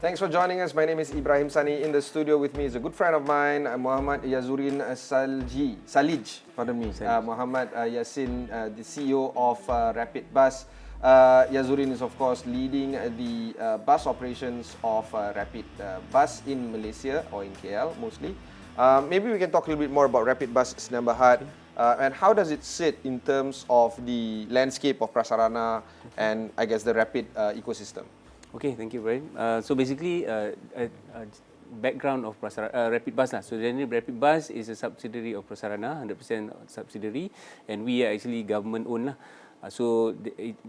Thanks for joining us. My name is Ibrahim Sani. In the studio with me is a good friend of mine, Muhammad Yazurin Sallij. Muhammad Yasin, the CEO of Rapid Bus. Yazurin is of course leading the bus operations of Rapid Bus in Malaysia or in KL mostly. Maybe we can talk a little bit more about Rapid Bus Sdn Bhd and how does it sit in terms of the landscape of prasarana and I guess the rapid ecosystem. Okay, thank you, Brian. So basically, background of Rapid Bus. So generally, Rapid Bus is a subsidiary of Prasarana, 100% subsidiary, and we are actually government-owned. So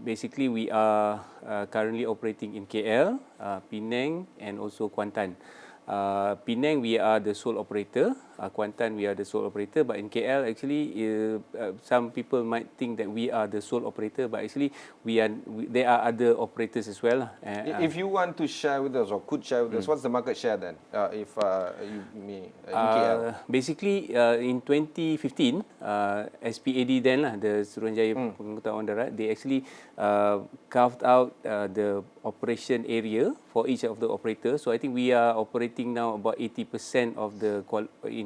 basically, we are currently operating in KL, Penang, and also Kuantan. Penang, we are the sole operator. Kuantan, we are the sole operator. But in KL, actually, some people might think that we are the sole operator, but actually, there are other operators as well. If you want to share with us or could share with us, what's the market share then? If you may, in KL? Basically, in 2015, SPAD then, the Suruhanjaya Pengangkutan Awam Darat, they actually carved out the operation area for each of the operators. So I think we are operating now about 80% of the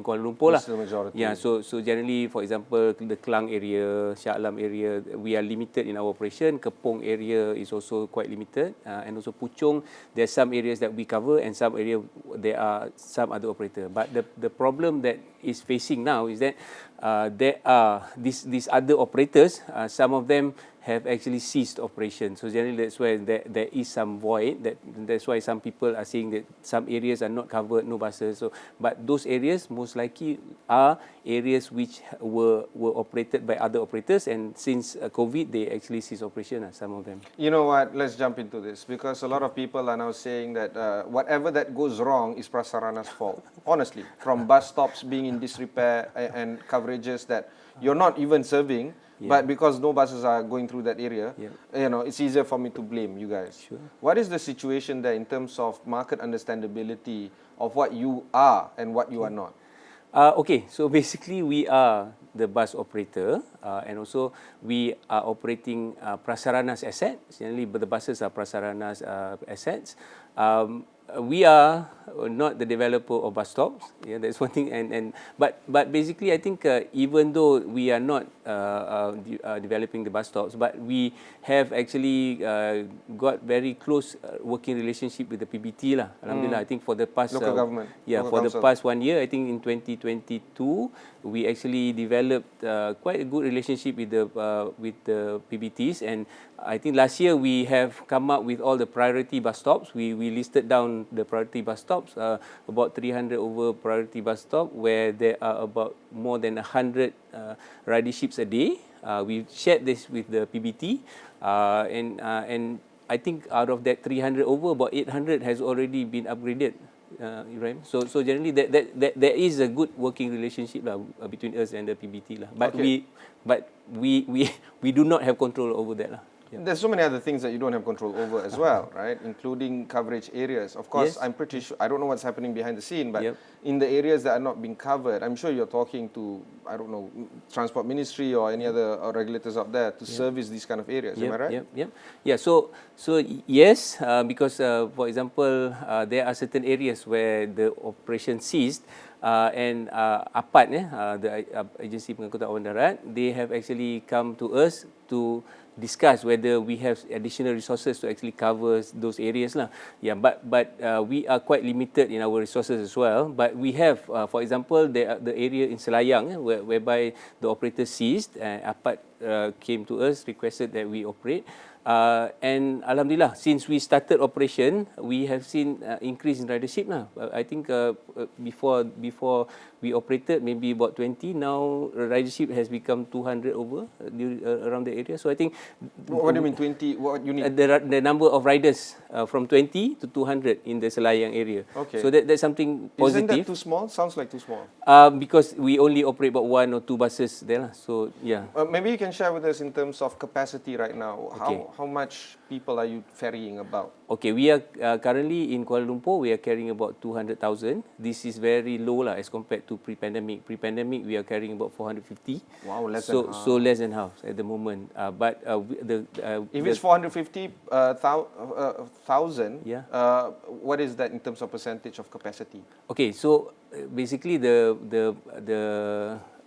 in Kuala Lumpur lah. The majority. Yeah, so generally, for example, the Klang area, Shah Alam area, we are limited in our operation. Kepong area is also quite limited, and also Puchong, there are some areas that we cover, and some area there are some other operator. But the problem that is facing now is that there are these other operators. Some of them have actually ceased operation. So generally, that's why there is some void. That's why some people are saying that some areas are not covered, no buses. So, but those areas most likely are areas which were operated by other operators, and since COVID, they actually ceased operation. Some of them. You know what? Let's jump into this because a lot of people are now saying that whatever that goes wrong is Prasarana's fault. Honestly, from bus stops being in disrepair and coverages that you're not even serving. Yeah. But because no buses are going through that area, you know, it's easier for me to blame you guys. Sure. What is the situation there in terms of market understandability of what you are and what you are not? Okay, so basically we are the bus operator, and also we are operating Prasarana's assets. Generally, the buses are Prasarana's assets. We are not the developer of bus stops. Yeah, that's one thing. But basically, I think even though we are not developing the bus stops, but we have actually got very close working relationship with the PBT lah. Alhamdulillah, I think for the past local government, for the past 1 year, I think in 2022, we actually developed quite a good relationship with the PBTs, and I think last year we have come up with all the priority bus stops. We listed down the priority bus stops, about 300 over priority bus stop, where there are about more than 100 riderships a day. We shared this with the PBT, and I think out of that 300 over, about 800 has already been upgraded. Ibrahim. So generally that there is a good working relationship between us and the PBT lah. But okay. we do not have control over that lah. Yeah. There's so many other things that you don't have control over as well, right? Including coverage areas. Of course, yes. I'm pretty sure, I don't know what's happening behind the scene, but in the areas that are not being covered, I'm sure you're talking to, I don't know, Transport Ministry or any other regulators up there to service these kind of areas. Am I right? Yeah, so yes, because for example, there are certain areas where the operation ceased, and APAD, the Agensi Pengangkutan Awam Darat, they have actually come to us to discuss whether we have additional resources to actually cover those areas lah. Yeah, but we are quite limited in our resources as well. But we have, for example, the area in Selayang, whereby the operator ceased, and APAD came to us, requested that we operate. And Alhamdulillah, since we started operation, we have seen increase in ridership lah. I think before we operated maybe about 20. Now ridership has become 200 over around the area. So I think. What do you mean 20? What you need? The number of riders from 20 to 200 in the Selayang area. Okay. So that's something positive. Isn't that too small? Sounds like too small. Because we only operate about 1 or 2 buses there lah. So yeah. Maybe you can can share with us in terms of capacity right now? Okay. How much people are you ferrying about? Okay, we are currently in Kuala Lumpur, we are carrying about 200,000. This is very low lah as compared to pre-pandemic. Pre-pandemic, we are carrying about 450. Wow, less so, than half. So less than half at the moment. If it's 450,000, Yeah. What is that in terms of percentage of capacity? Okay, so basically the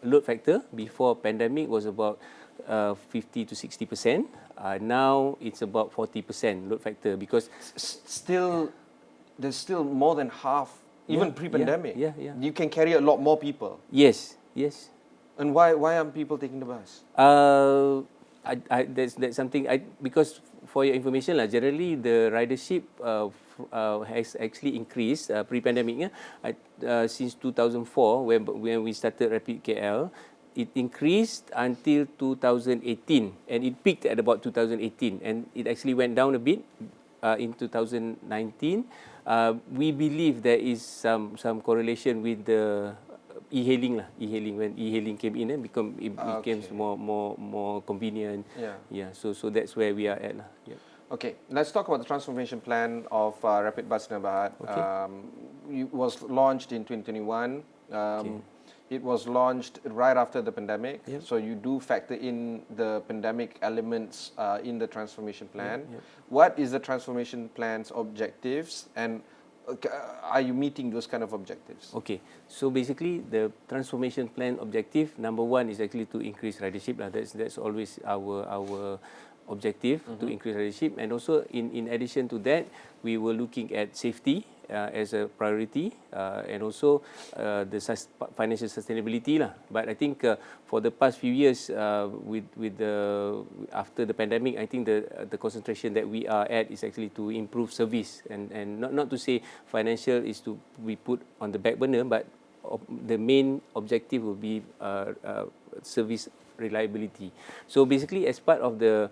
load factor before pandemic was about 50 to 60%. Now it's about 40% load factor because There's still more than half, even pre-pandemic. Yeah. You can carry a lot more people. Yes. And why aren't people taking the bus? That's something because for your information lah, generally the ridership has actually increased pre-pandemic since 2004 when we started Rapid KL. It increased until 2018 and it peaked at about 2018 and it actually went down a bit in 2019. We believe there is some correlation with the e-hailing lah. When e-hailing came in and it became more convenient. Yeah. So that's where we are at lah. Yeah. Okay, let's talk about the transformation plan of Rapid Bus Sdn Bhd. It was launched in 2021. It was launched right after the pandemic, so you do factor in the pandemic elements in the transformation plan. What is the transformation plan's objectives, and are you meeting those kind of objectives? Okay, so basically the transformation plan objective number one is actually to increase ridership. That's always our objective, to increase ridership, and also in addition to that, we were looking at safety as a priority and also the financial sustainability lah. But I think for the past few years after the pandemic, I think the concentration that we are at is actually to improve service and not to say financial is to be put on the back burner, but the main objective will be service reliability. So basically, as part of the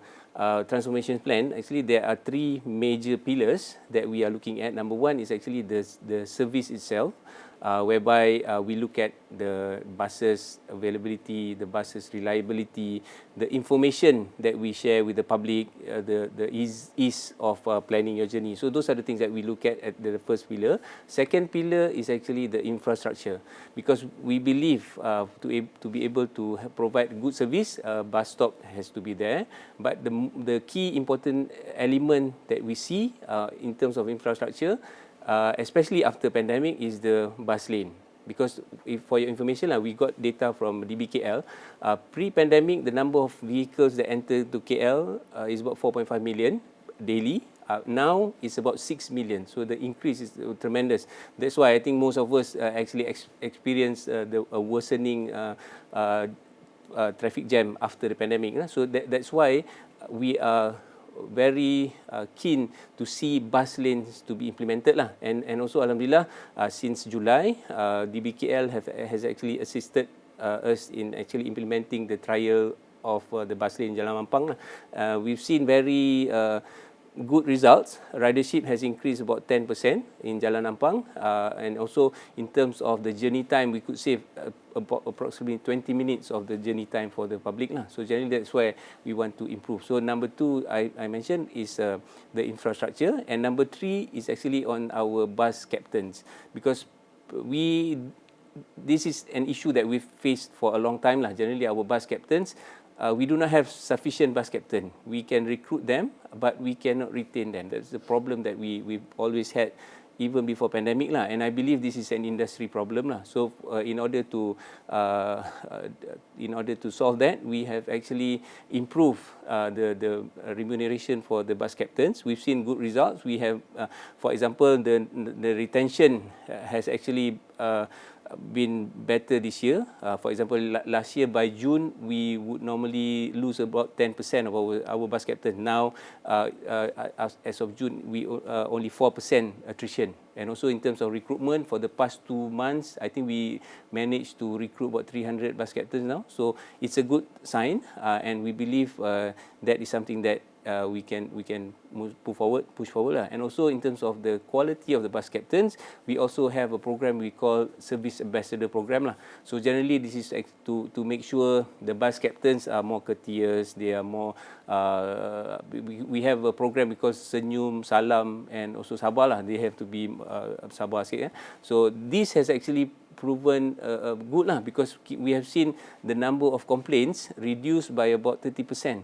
transformation plan, actually there are three major pillars that we are looking at. Number one is actually the service itself, whereby we look at the buses availability, the buses reliability, the information that we share with the public, the ease of planning your journey. So those are the things that we look at the first pillar. Second pillar is actually the infrastructure, because we believe to be able to provide good service, bus stop has to be there. But the key important element that we see in terms of infrastructure, especially after pandemic, is the bus lane. Because for your information, we got data from DBKL. Pre-pandemic, the number of vehicles that enter to KL is about 4.5 million daily. Now it's about 6 million. So the increase is tremendous. That's why I think most of us actually experience the worsening traffic jam after the pandemic. So that's why we are very keen to see bus lanes to be implemented lah. And also alhamdulillah, since July, DBKL has actually assisted us in actually implementing the trial of the bus lane Jalan Mampang. We've seen very good results. Ridership has increased about 10% in Jalan Ampang, and also in terms of the journey time, we could save about approximately 20 minutes of the journey time for the public lah. So generally that's where we want to improve. So number two I mentioned is the infrastructure, and number three is actually on our bus captains, because this is an issue that we've faced for a long time lah. Generally our bus captains, we do not have sufficient bus captain. We can recruit them, but we cannot retain them. That's the problem that we've always had even before pandemic lah. And I believe this is an industry problem lah. So in order to solve that, we have actually improved the remuneration for the bus captains. We've seen good results. We have, for example, the retention has actually been better this year. For example, last year by June, we would normally lose about 10% of our bus captains. Now, as of June, we only 4% attrition. And also in terms of recruitment, for the past 2 months, I think we managed to recruit about 300 bus captains now. So it's a good sign, and we believe that is something that we can push forward lah. And also in terms of the quality of the bus captains, we also have a program we call Service Ambassador program lah. So generally this is to make sure the bus captains are more courteous, they are more we have a program because senyum, salam and also sabar lah. They have to be sabar sikit. So this has actually proven good lah, because we have seen the number of complaints reduced by about 30%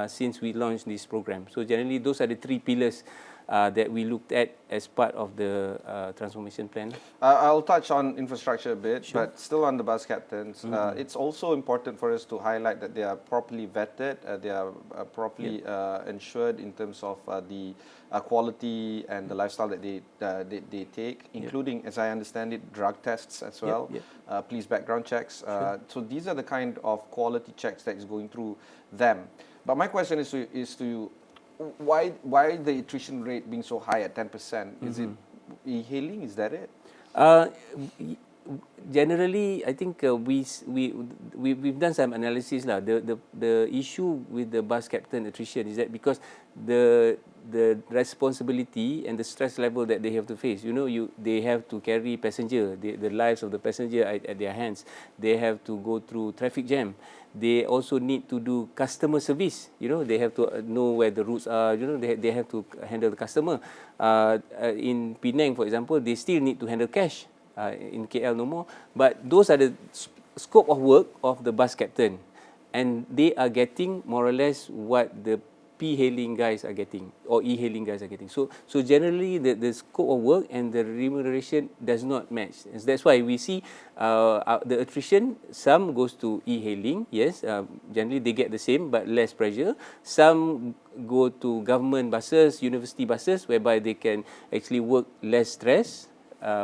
since we launched this program. So generally those are the 3 pillars that we looked at as part of the transformation plan. I'll touch on infrastructure a bit, Sure. but still on the bus captains. It's also important for us to highlight that they are properly vetted, they are properly ensured in terms of the quality and the lifestyle that they take, including, as I understand it, drug tests as well, police background checks. So these are the kind of quality checks that is going through them. But my question is to you, why the attrition rate being so high at 10%? Is it e-hailing? Is that it? Generally, I think we've done some analysis lah. The issue with the bus captain attrition is that because the responsibility and the stress level that they have to face, they have to carry passenger, the lives of the passenger at their hands. They have to go through traffic jam. They also need to do customer service. They have to know where the routes are. They have to handle the customer. In Penang, for example, they still need to handle cash. In KL no more. But those are the scope of work of the bus captain, and they are getting more or less what the P-hailing guys are getting or e-hailing guys are getting. So generally the scope of work and the remuneration does not match. And that's why we see the attrition, some goes to e-hailing, yes, generally they get the same but less pressure. Some go to government buses, university buses, whereby they can actually work less stress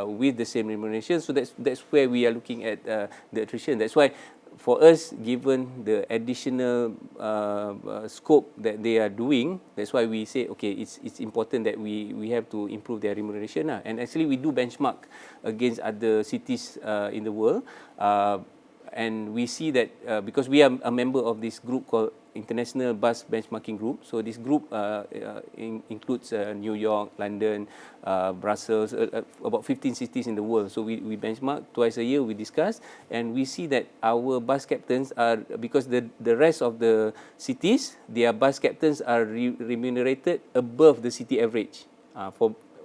with the same remuneration. So that's where we are looking at the attrition. That's why for us, given the additional scope that they are doing, that's why we say, okay, it's important that we have to improve their remuneration. And actually, we do benchmark against other cities in the world. And we see that because we are a member of this group called International Bus Benchmarking Group. So this group includes New York, London, Brussels, about 15 cities in the world. So we benchmark twice a year, we discuss, and we see that our bus captains are, because the rest of the cities, their bus captains are remunerated above the city average.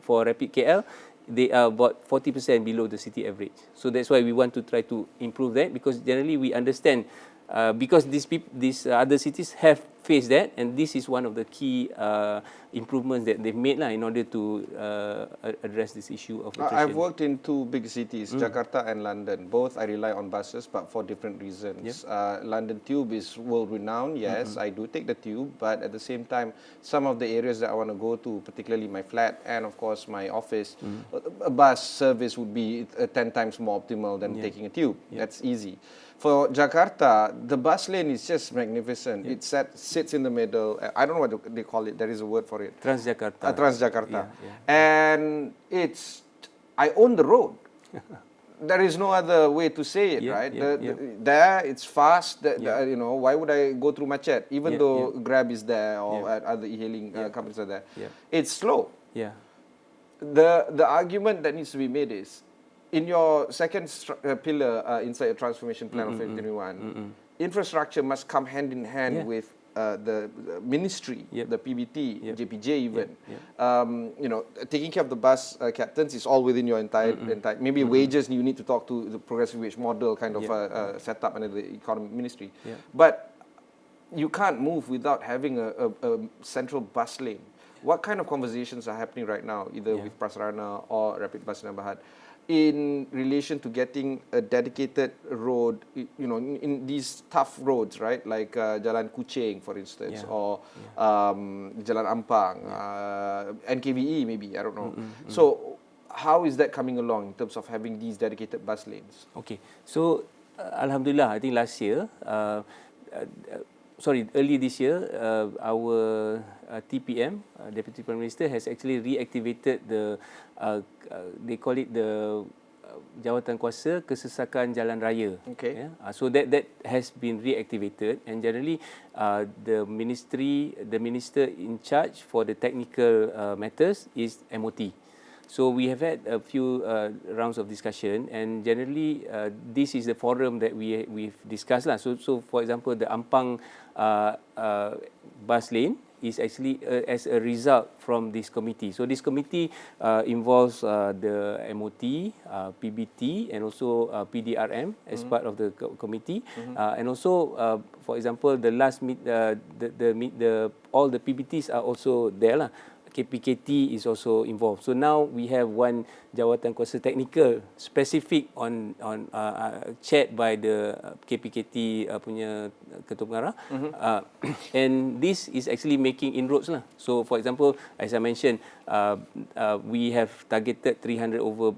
For Rapid KL, they are about 40% below the city average. So that's why we want to try to improve that, because generally we understand because these other cities have faced that, and this is one of the key improvements that they've made in order to address this issue of attrition. I've worked in 2 big cities, Jakarta and London. Both I rely on buses, but for different reasons. London Tube is world-renowned, yes, I do take the tube, but at the same time, some of the areas that I want to go to, particularly my flat and of course my office, a bus service would be 10 times more optimal than taking a tube. That's easy. For Jakarta, the bus lane is just magnificent. It sits in the middle. I don't know what they call it. There is a word for it. Transjakarta. Transjakarta. And I own the road. There is no other way to say it, right? There, it's fast. Why would I go through Machet, even though Grab is there or other e-hailing companies are there? It's slow. The argument that needs to be made is, in your second pillar inside your transformation plan of 2021, infrastructure must come hand in hand with the ministry, the PBT, JPJ even. Taking care of the bus captains is all within your entire maybe wages, you need to talk to the progressive wage model kind of setup under the economy ministry. But you can't move without having a central bus lane. What kind of conversations are happening right now, either with Prasarana or Rapid Bus Sdn Bhd, in relation to getting a dedicated road, in these tough roads, right? Like Jalan Kuching, for instance, or Jalan Ampang, NKVE maybe, I don't know. So how is that coming along in terms of having these dedicated bus lanes? Okay, so Alhamdulillah, I think last year, early this year, our TPM, Deputy Prime Minister, has actually reactivated they call it the Jawatankuasa Kesesakan Jalan Raya. Okay. So that has been reactivated, and generally the minister in charge for the technical matters is MOT. So we have had a few rounds of discussion, and generally this is the forum that we've discussed lah. So for example, the Ampang bus lane is actually as a result from this committee. So this committee involves the MOT, PBT, and also PDRM as part of the committee, and also for example, the last all the PBTs are also there lah. KPKT is also involved. So now we have one Jawatankuasa technical specific on chaired by the KPKT punya ketua pengarah, and this is actually making inroads lah. So for example, as I mentioned, we have targeted 300 over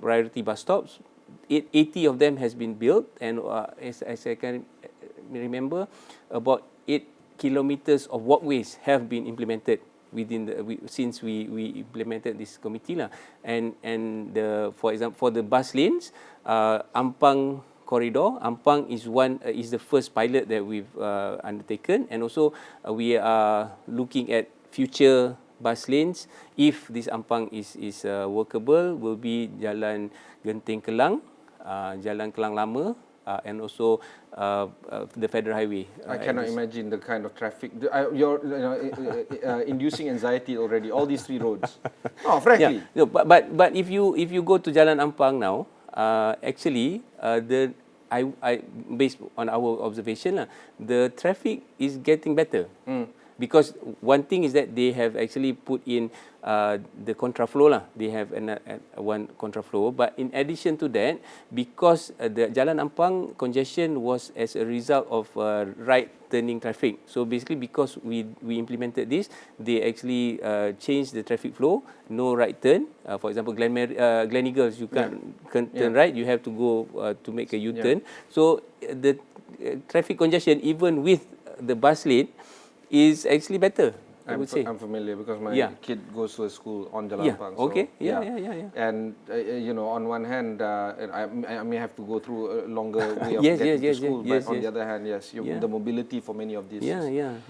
priority bus stops. 80 of them has been built, and as I can remember, about 8 kilometers of walkways have been implemented since we implemented this committee lah. And for example, for the bus lanes, Ampang corridor, Ampang is the first pilot that we've undertaken, and also we are looking at future bus lanes. If this Ampang is workable, will be Jalan Genting Kelang, Jalan Kelang Lama, and also the Federal Highway. I cannot imagine the kind of traffic. You're inducing anxiety already. All these 3 roads. Oh, frankly. Yeah. No, but if you go to Jalan Ampang now, actually based on our observation, the traffic is getting better. Because one thing is that they have actually put in the contraflow lah. They have one contraflow. But in addition to that, because the Jalan Ampang congestion was as a result of right turning traffic. So basically, because we implemented this, they actually changed the traffic flow. No right turn. For example, Gleneagles, you can't turn right. You have to go to make a U-turn. So the traffic congestion, even with the bus lane, is actually better, I would say. I'm familiar because my kid goes to a school on Jalan Ampang. Okay. So, Yeah. And on one hand, I may have to go through a longer way of Yes, getting yes, to school, yes, but on yes. the other hand, yes, the mobility for many of these. Yeah.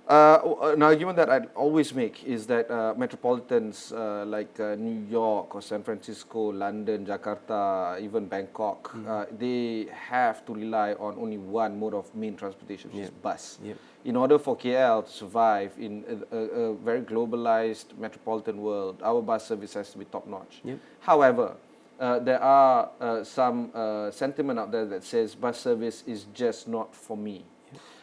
An argument that I'd always make is that metropolitans like New York or San Francisco, London, Jakarta, even Bangkok, they have to rely on only one mode of main transportation, which is bus. In order for KL to survive in a very globalized metropolitan world, our bus service has to be top-notch. However, there are some sentiment out there that says bus service is just not for me.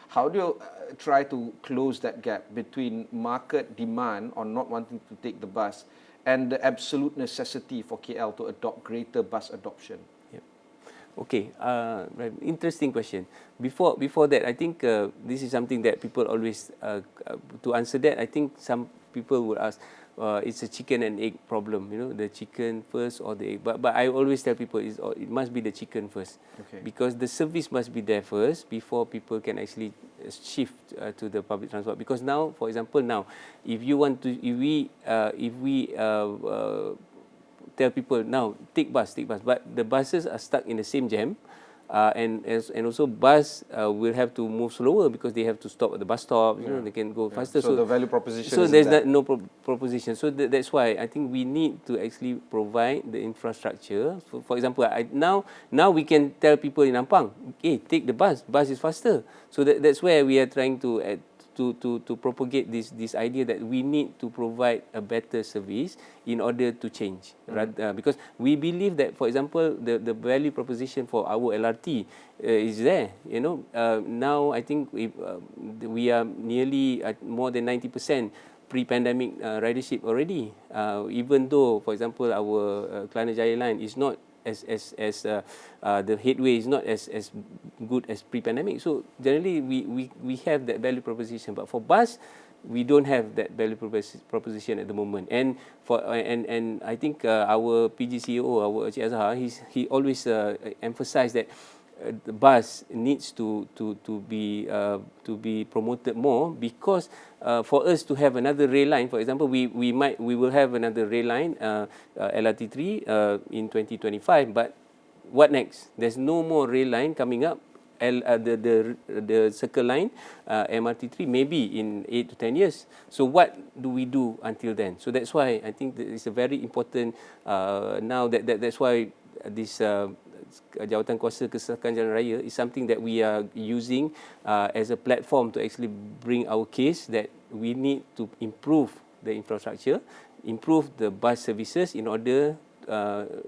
How do you try to close that gap between market demand on not wanting to take the bus and the absolute necessity for KL to adopt greater bus adoption? Okay, interesting question. Before that, I think this is something that people always, to answer that, I think some people would ask, it's a chicken and egg problem, the chicken first or the egg. But I always tell people it must be the chicken first. Okay. Because the service must be there first before people can actually shift to the public transport. Because now, for example, if we tell people now take bus, but the buses are stuck in the same jam, and also bus will have to move slower because they have to stop at the bus stop. They can go faster. So the value proposition. So there's no proposition. So that's why I think we need to actually provide the infrastructure. For example, now we can tell people in Ampang, hey, take the bus. Bus is faster. So that's where we are trying to propagate this idea that we need to provide a better service in order to change. Because we believe that, for example, the value proposition for our LRT is there. Now I think we are nearly at more than 90% pre-pandemic ridership already. Even though, for example, our Kelana Jaya line is not the headway is not as good as pre-pandemic. So generally we have that value proposition, but for bus we don't have that value proposition at the moment. And I think our PG CEO, our Encik Azhar, he always emphasised that the bus needs to be promoted more, because for us to have another rail line, for example, we will have another rail line, LRT3 in 2025, but what next? There's no more rail line coming up. The circle line, MRT3, maybe in 8 to 10 years. So what do we do until then? So that's why I think that it's a very important, now that's why this Jawatan Kuasa Kesesakan Jalan Raya is something that we are using as a platform to actually bring our case that we need to improve the infrastructure, improve the bus services in order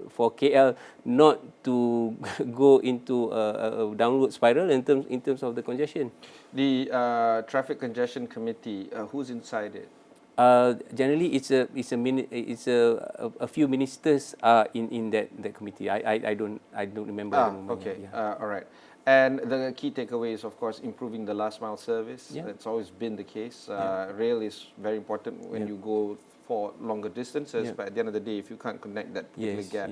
for KL not to go into a downward spiral in terms of the congestion. The Traffic Congestion Committee, who's inside it? Generally, it's a few ministers are in that committee. I don't remember. Okay. Yeah. All right. And the key takeaway is, of course, improving the last mile service. Yeah. That's always been the case. Rail is very important when you go for longer distances, but at the end of the day, if you can't connect that particular gap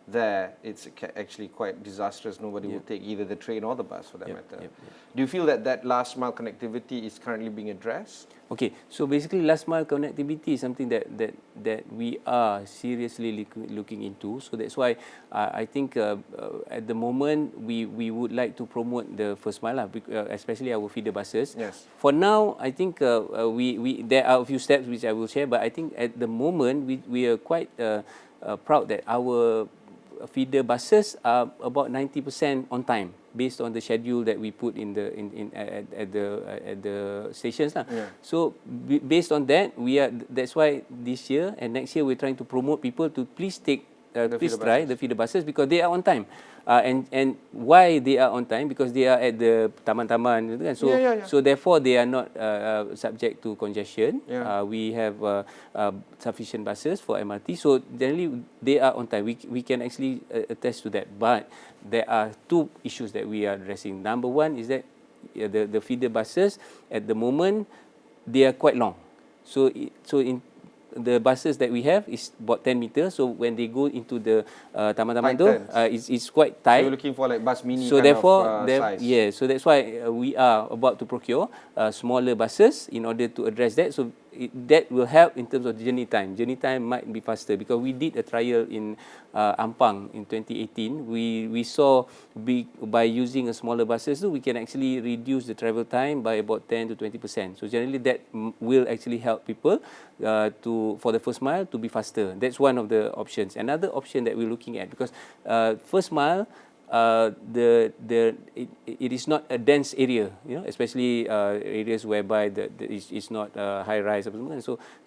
there, it's actually quite disastrous. Nobody will take either the train or the bus, for that matter. Do you feel that last mile connectivity is currently being addressed? Okay, so basically last mile connectivity is something that we are seriously looking into. So that's why I think at the moment we would like to promote the first mile, especially our feeder buses. Yes. For now, I think we there are a few steps which I will share, but I think at the moment we are quite proud that our feeder buses are about 90% on time, based on the schedule that we put at the stations lah. So based on that, that's why this year and next year we're trying to promote people to please try the feeder buses, because they are on time. And why they are on time? Because they are at the taman-taman, so therefore they are not subject to congestion. We have sufficient buses for MRT, so generally they are on time. We can actually attest to that. But there are two issues that we are addressing. Number one is that the feeder buses at the moment, they are quite long. So in the buses that we have is about 10 meters. So when they go into the taman-taman, it's quite tight. So you're looking for like bus mini so kind therefore, of size. Yeah, so that's why we are about to procure smaller buses in order to address that. So that will help in terms of journey time. Journey time might be faster, because we did a trial in Ampang in 2018. We saw by using a smaller buses, we can actually reduce the travel time by about 10 to 20%. So generally that will actually help people for the first mile to be faster. That's one of the options. Another option that we're looking at, because first mile, it is not a dense area, especially areas whereby it's not high rise.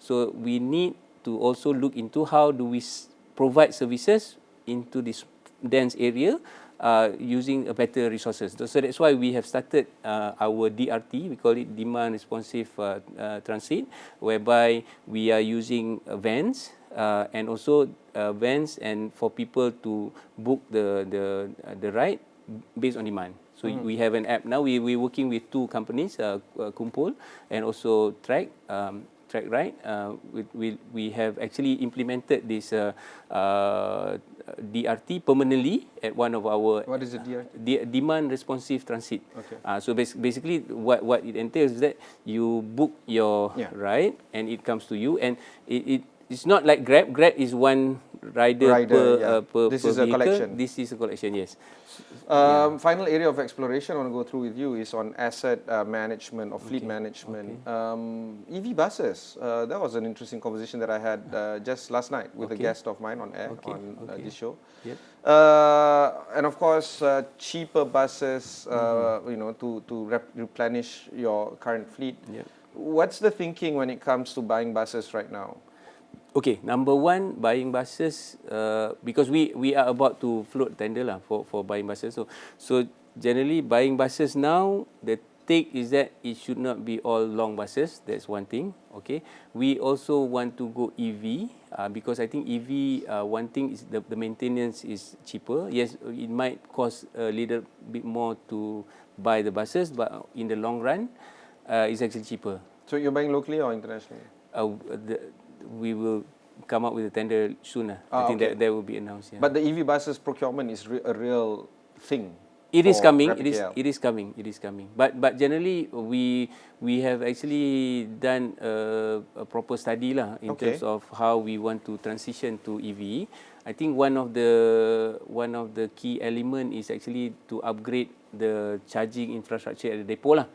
So we need to also look into how do we provide services into this dense area using better resources. So that's why we have started our DRT. We call it Demand Responsive Transit, whereby we are using vans. And also vans, and for people to book the ride based on demand. So we have an app now. We're working with two companies, Kumpul and also Track Ride. We have actually implemented this DRT permanently at one of our. What is the DRT? Demand Responsive Transit. Okay. So basically, what it entails is that you book your ride and it comes to you, and it's not like Grab. Grab is one rider per This is vehicle. a collection. This is a collection, yes. Final area of exploration I want to go through with you is on asset management or fleet management. EV buses. That was an interesting conversation that I had just last night with a guest of mine on air on this show. Yep. And of course, cheaper buses, to replenish your current fleet. Yep. What's the thinking when it comes to buying buses right now? Okay, number one, buying buses, because we are about to float tender for buying buses. So generally, buying buses now, the take is that it should not be all long buses. That's one thing. Okay, we also want to go EV because I think EV, one thing is the maintenance is cheaper. Yes, it might cost a little bit more to buy the buses, but in the long run, it's actually cheaper. So you're buying locally or internationally? We will come up with a tender soon. I think that will be announced. Yeah. But the EV buses procurement is a real thing. It is for coming. Rapid KL? It is coming. It is coming. But generally, we have actually done a proper study lah in terms of how we want to transition to EV. I think one of the key element is actually to upgrade the charging infrastructure at the depot lah.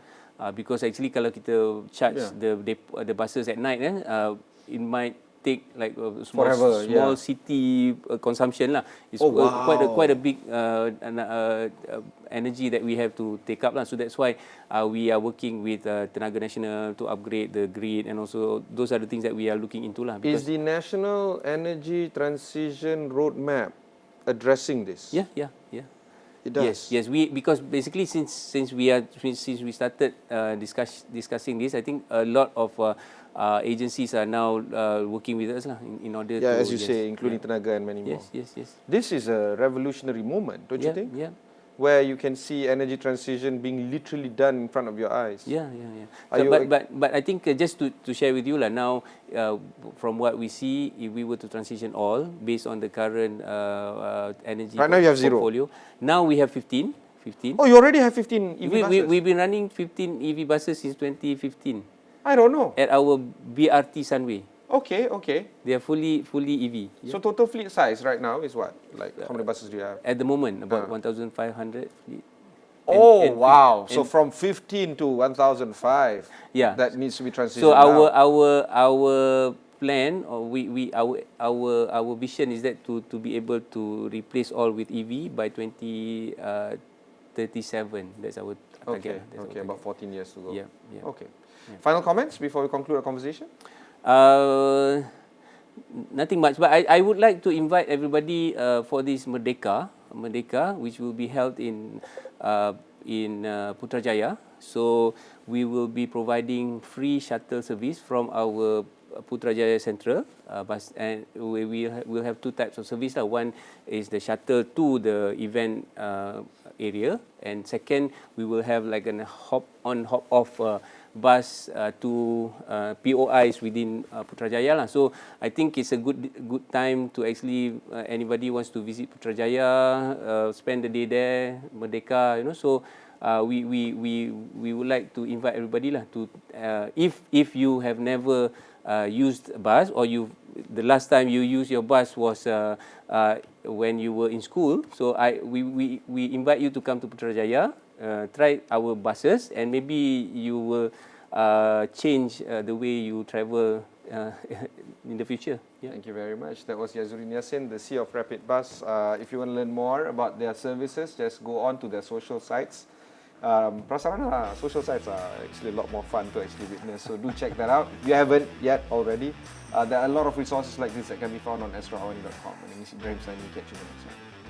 Because actually kalau kita charge the buses at night, it might take like a small city consumption lah. It's quite a big energy that we have to take up lah. So that's why we are working with Tenaga Nasional to upgrade the grid, and also those are the things that we are looking into lah. Is the National Energy Transition Roadmap addressing this? Yeah. It does. Yes. Because basically since we started discussing this, I think a lot of agencies are now working with us lah in order to. As you say, including Tenaga and many more. Yes. This is a revolutionary moment, don't you think? Yeah. Where you can see energy transition being literally done in front of your eyes. Yeah. But I think just to share with you lah, now from what we see, if we were to transition all based on the current energy right now you have portfolio, now we have 15. Oh, you already have 15 EV buses? We've been running 15 EV buses since 2015. I don't know. At our BRT Sunway. Okay. They are fully EV. So total fleet size right now is what? Like how many buses do you have? At the moment, about 1,500 fleet. Wow. So from 15 to 1,005. Yeah. That needs to be transitioned. So our plan, or our vision is that to be able to replace all with EV by 2037. That's our target. Okay. About 14 years to go. Yeah. Okay. Final comments before we conclude our conversation? Nothing much, but I would like to invite everybody for this Merdeka, which will be held in Putrajaya. So we will be providing free shuttle service from our Putrajaya Central bus, and we will have two types of service. One is the shuttle to the event area, and second, we will have like an hop on hop off bus to POIs within Putrajaya lah. So I think it's a good time to actually anybody wants to visit Putrajaya, spend the day there, Merdeka, So we would like to invite everybody lah to if you have never used a bus, or the last time you used your bus was when you were in school. So we invite you to come to Putrajaya. Try our buses, and maybe you will change the way you travel in the future. Yeah. Thank you very much. That was Yazurin Yasin, the CEO of Rapid Bus. If you want to learn more about their services, just go on to their social sites. Prasarana social sites are actually a lot more fun to actually witness, so do check that out if you haven't yet already. There are a lot of resources like this that can be found on AstroAwani.com. My name is Ibrahim Sani. Catch you in the next one.